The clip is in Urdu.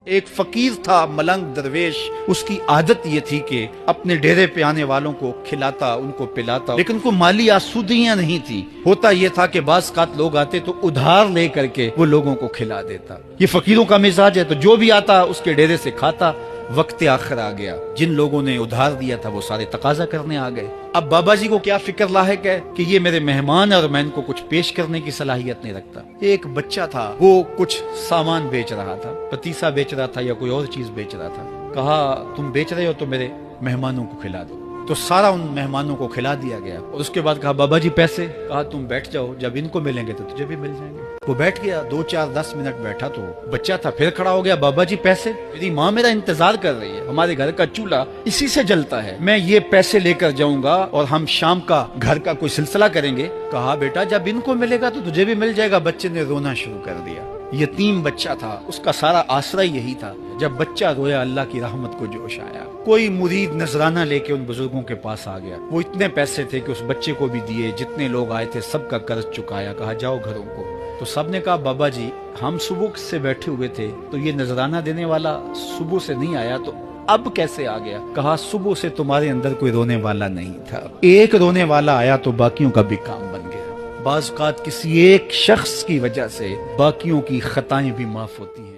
ایک فقیر تھا ملنگ درویش، اس کی عادت یہ تھی کہ اپنے ڈیرے پہ آنے والوں کو کھلاتا، ان کو پلاتا، لیکن کو مالی آسودگیاں نہیں تھی۔ ہوتا یہ تھا کہ بعض اوقات لوگ آتے تو ادھار لے کر کے وہ لوگوں کو کھلا دیتا۔ یہ فقیروں کا مزاج ہے، تو جو بھی آتا اس کے ڈیرے سے کھاتا۔ وقت آخر آ گیا، جن لوگوں نے ادھار دیا تھا وہ سارے تقاضا کرنے آ گئے۔ اب بابا جی کو کیا فکر لاحق ہے کہ یہ میرے مہمان اور میں ان کو کچھ پیش کرنے کی صلاحیت نہیں رکھتا۔ ایک بچہ تھا، وہ کچھ سامان بیچ رہا تھا، پتیسا بیچ رہا تھا یا کوئی اور چیز بیچ رہا تھا۔ کہا تم بیچ رہے ہو تو میرے مہمانوں کو کھلا دو۔ تو سارا ان مہمانوں کو کھلا دیا گیا، اور اس کے بعد کہا بابا جی پیسے؟ کہا تم بیٹھ جاؤ، جب ان کو ملیں گے تو تجھے بھی مل جائیں گے۔ وہ بیٹھ گیا، 2 4 10 منٹ بیٹھا تو بچہ تھا، پھر کھڑا ہو گیا، بابا جی پیسے؟ میری ماں میرا انتظار کر رہی ہے، ہمارے گھر کا چولہا اسی سے جلتا ہے، میں یہ پیسے لے کر جاؤں گا اور ہم شام کا گھر کا کوئی سلسلہ کریں گے۔ کہا بیٹا جب ان کو ملے گا تو تجھے بھی مل جائے گا۔ بچے نے رونا شروع کر دیا۔ یتیم بچہ تھا، اس کا سارا آسرا یہی تھا۔ جب بچہ رویا اللہ کی رحمت کو جوش آیا۔ کوئی مرید نذرانہ لے کے ان بزرگوں کے پاس آ گیا، وہ اتنے پیسے تھے کہ اس بچے کو بھی دیے، جتنے لوگ آئے تھے سب کا قرض چکایا۔ کہا جاؤ گھروں کو۔ تو سب نے کہا بابا جی ہم صبح سے بیٹھے ہوئے تھے تو یہ نذرانہ دینے والا صبح سے نہیں آیا، تو اب کیسے آ گیا؟ کہا صبح سے تمہارے اندر کوئی رونے والا نہیں تھا، ایک رونے والا آیا تو باقیوں کا بھی کام بن گیا۔ بعض اوقات کسی ایک شخص کی وجہ سے باقیوں کی خطائیں بھی معاف ہوتی ہیں۔